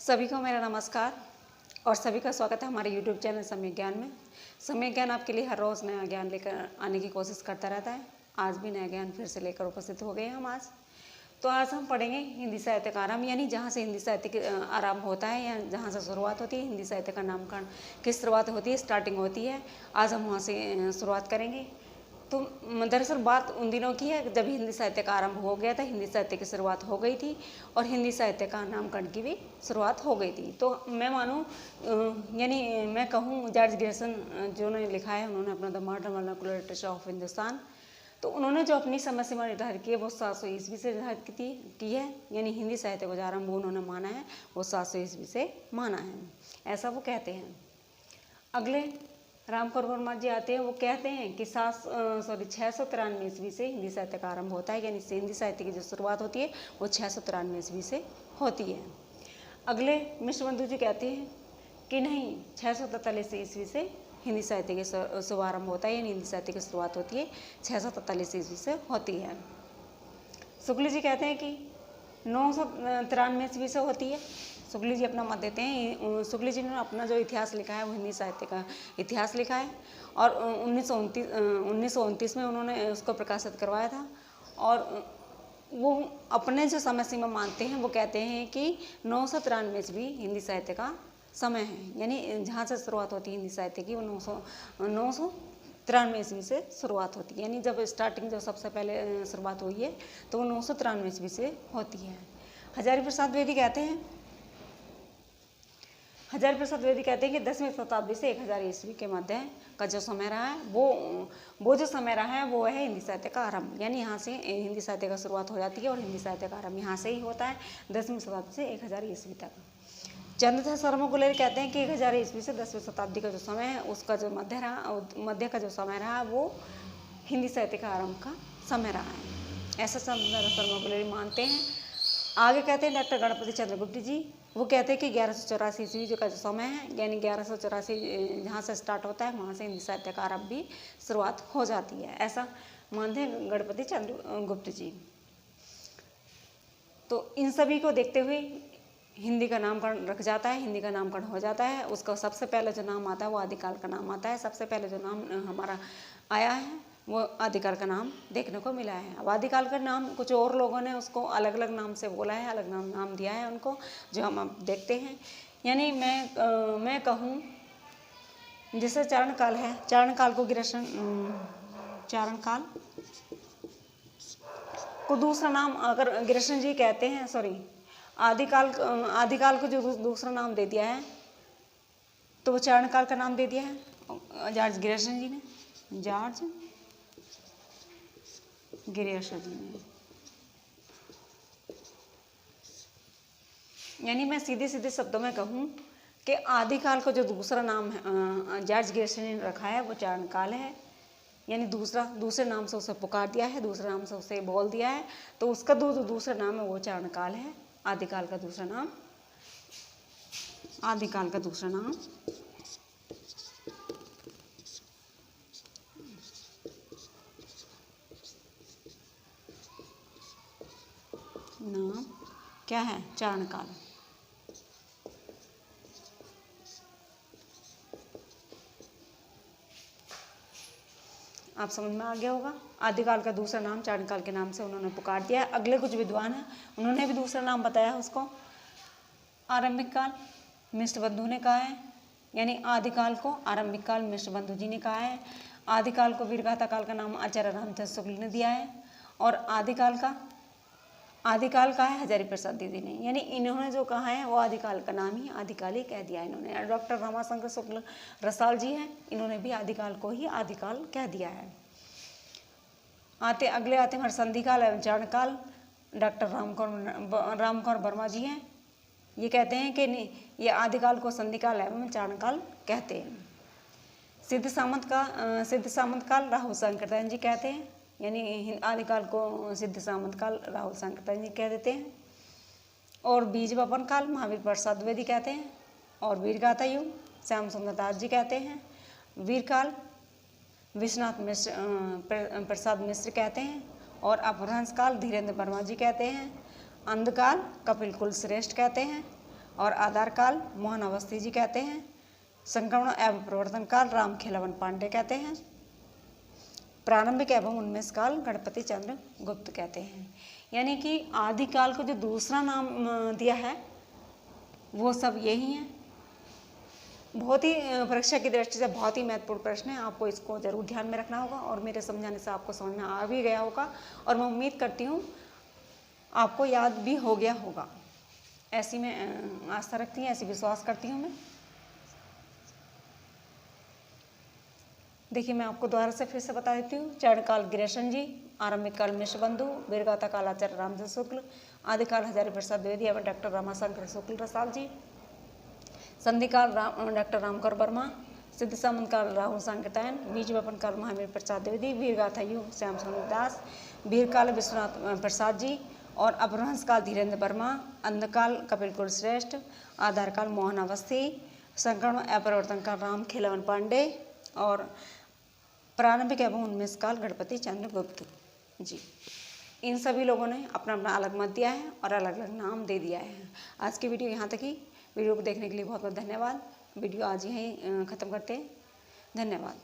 सभी को मेरा नमस्कार और सभी का स्वागत है हमारे YouTube चैनल समय ज्ञान में। समय ज्ञान आपके लिए हर रोज़ नया ज्ञान लेकर आने की कोशिश करता रहता है। आज भी नया ज्ञान फिर से लेकर उपस्थित हो गए हम आज। तो आज हम पढ़ेंगे हिंदी साहित्य का आरंभ, यानी जहाँ से हिंदी साहित्य का आरंभ होता है या जहाँ से शुरुआत होती है। हिंदी साहित्य का नामकरण किस शुरुआत होती है, स्टार्टिंग होती है। आज हम वहाँ से शुरुआत करेंगे। तो दरअसल बात उन दिनों की है जब हिंदी साहित्य का आरंभ हो गया था, हिंदी साहित्य की शुरुआत हो गई थी और हिंदी साहित्य का नामकरण की भी शुरुआत हो गई थी। तो मैं मानूं, यानी मैं कहूँ जॉर्ज ग्रेसन जो ने लिखा है, उन्होंने अपना the modern vernacular literature of Hindustan, तो उन्होंने जो अपनी समय सीमा निर्धारित की है वो 700 ईस्वी से निर्धारित की है। यानी हिंदी साहित्य को जो आरंभ उन्होंने माना है वो 700 ईस्वी से माना है, ऐसा वो कहते हैं। अगले रामकुमार वर्मा जी आते हैं, वो कहते हैं कि 693 ईस्वी से हिंदी साहित्य का आरंभ होता है। यानी हिंदी साहित्य की जो शुरुआत होती है वो 693 ईस्वी से होती है। अगले मिश्र बंधु जी कहते हैं कि नहीं, 643 ईस्वी से हिंदी साहित्य के शुभारंभ होता है। यानी हिंदी साहित्य की शुरुआत होती है 643 ईस्वी से होती है। शुक्ल जी कहते हैं कि 993 ईस्वी से होती है। शुक्ल जी अपना मत देते हैं। शुक्ल जी ने अपना जो इतिहास लिखा है वो हिंदी साहित्य का इतिहास लिखा है और 1929 में उन्होंने उसको प्रकाशित करवाया था। और वो अपने जो समय सीमा मानते हैं वो कहते हैं कि 993 ईस्वी हिंदी साहित्य का समय है। यानी जहाँ से शुरुआत होती है हिंदी साहित्य की वो 993 ईस्वी से शुरुआत होती है। यानी जब स्टार्टिंग जो सबसे पहले शुरुआत हुई है तो वो 993 ईस्वी से होती है। हजारी प्रसाद द्विवेदी कहते हैं कि 10वीं शताब्दी से 1000 ईस्वी के मध्य का जो समय रहा है वो जो समय रहा है वो है हिंदी साहित्य का आरंभ। यानी यहाँ से हिंदी साहित्य का शुरुआत हो जाती है और हिंदी साहित्य का आरंभ यहाँ से ही होता है 10वीं शताब्दी से 1000 ईस्वी तक। चंद्रशेखर शर्मा गुलेरी कहते हैं कि 1000 ईस्वी से 10वीं शताब्दी का जो समय है उसका जो मध्य का जो समय रहा वो हिंदी साहित्य का आरंभ का समय रहा है, ऐसा चंद्रशेखर शर्मा गुलेरी मानते हैं। आगे कहते हैं डॉक्टर गणपति चंद्रगुप्त जी, वो कहते हैं कि 1184 ईस्वी जो का जो समय है, यानी 1184 जहाँ से स्टार्ट होता है वहाँ से हिंदी साहित्य का आरंभ भी शुरुआत हो जाती है, ऐसा मानते हैं गणपति चंद्रगुप्त जी। तो इन सभी को देखते हुए हिंदी का नामकरण रख जाता है, हिंदी का नामकरण हो जाता है। उसका सबसे पहले जो नाम आता है वो आदिकाल का नाम आता है। सबसे पहले जो नाम हमारा आया है वो आदिकाल का नाम देखने को मिला है। अब आदिकाल का नाम कुछ और लोगों ने उसको अलग अलग नाम से बोला है, अलग नाम दिया है उनको, जो हम अब देखते हैं। यानी मैं कहूँ जैसे चारण काल है, चारण काल को चारण काल को दूसरा नाम अगर ग्रेसन जी कहते हैं, आदिकाल को जो दूसरा नाम दे दिया है तो वो चारण काल का नाम दे दिया है जॉर्ज ग्रेसन जी ने, जॉर्ज ग्रेसन जी ने। यानी मैं सीधे शब्दों में कहूँ कि आदिकाल को जो दूसरा नाम जॉर्ज ग्रेसन ने रखा है वो चारण काल है। यानी दूसरे नाम से उसे पुकार दिया है, दूसरे नाम से उसे बोल दिया है, तो उसका जो दूसरा नाम है वो चारण काल है। आदिकाल का दूसरा नाम नाम क्या है? चारण काल। आप समझ में आ गया होगा। आदिकाल का दूसरा नाम चारण काल के नाम से उन्होंने पुकार दिया है। अगले कुछ विद्वान हैं, उन्होंने भी दूसरा नाम बताया उसको। आरंभिक काल मिश्र बंधु ने कहा है, यानी आदिकाल को आरंभिक काल मिश्र बंधु जी ने कहा है। आदिकाल को वीरगाथा काल का नाम आचार्य रामचंद्र शुक्ल ने दिया है और आदिकाल का है हजारी प्रसाद द्विवेदी ने। यानी इन्होंने जो कहा है वो आदिकाल का नाम ही आदिकाल ही कह दिया इन्होंने। डॉक्टर रमाशंकर शुक्ल रसाल जी हैं, इन्होंने भी आदिकाल को ही आदिकाल कह दिया है। अगले आते हैं संधि काल एवं चारण काल। डॉक्टर रामकुमार वर्मा जी हैं, ये कहते हैं कि नहीं, ये आदिकाल को संधि काल एवं चारण काल कहते हैं। सिद्ध सामंत काल राहुल संकीर्तन जी कहते हैं, यानी आदिकाल को सिद्ध सामंत काल राहुल संकीर्तन जी कह देते हैं। और बीज वपन काल महावीर प्रसाद द्विवेदी कहते हैं। और वीरगाथा युग श्याम सुंदर दास जी कहते हैं। वीर काल विश्वनाथ प्रसाद मिश्र कहते हैं। और अपभ्रंश काल धीरेन्द्र वर्मा जी कहते हैं। अंधकाल कपिल कुल श्रेष्ठ कहते हैं। और आधार काल मोहन अवस्थी जी कहते हैं। संक्रमण एवं प्रवर्तन काल राम खेलावन पांडे कहते हैं। प्रारंभिक एवं उन्मेष काल गणपति चंद्र गुप्त कहते हैं। यानी कि आदिकाल को जो दूसरा नाम दिया है वो सब यही है। बहुत ही परीक्षा की दृष्टि से बहुत ही महत्वपूर्ण प्रश्न है, आपको इसको जरूर ध्यान में रखना होगा और मेरे समझाने से आपको समझ में आ भी गया होगा और मैं उम्मीद करती हूँ आपको याद भी हो गया होगा। ऐसी मैं आस्था रखती हूँ, ऐसी विश्वास करती हूँ मैं। देखिए मैं आपको दोबारा से फिर से बता देती हूँ। चरणकाल गिरीशन जी, आरंभिक काल मिश्रबंधु, वीरगाथा काल आचार्य रामचंद्र शुक्ल, आदिकाल हजारी प्रसाद द्विवेदी एवं डॉक्टर रामाशंकर शुक्ल प्रसाद जी, संधिकाल डॉक्टर रामकर वर्मा, सिद्ध सामंत काल राहुल संकीर्तन, बीज वपन काल महावीर प्रसाद द्विवेदी, वीरगाथा युग श्याम सुंदर दास, वीरकाल विश्वनाथ प्रसाद जी और अपभ्रंश काल धीरेन्द्र वर्मा, अंधकाल कपिल कुल श्रेष्ठ, आधार काल मोहन अवस्थी, संक्रमण अपरिवर्तन काल राम खेलावन पांडे और प्रारंभिक एवं उन्मेष काल गणपति चंद्र गुप्त जी। इन सभी लोगों ने अपना अपना अलग मत दिया है और अलग अलग नाम दे दिया है। आज की वीडियो यहाँ तक ही। वीडियो को देखने के लिए बहुत बहुत धन्यवाद। वीडियो आज यहीं ख़त्म करते हैं। धन्यवाद।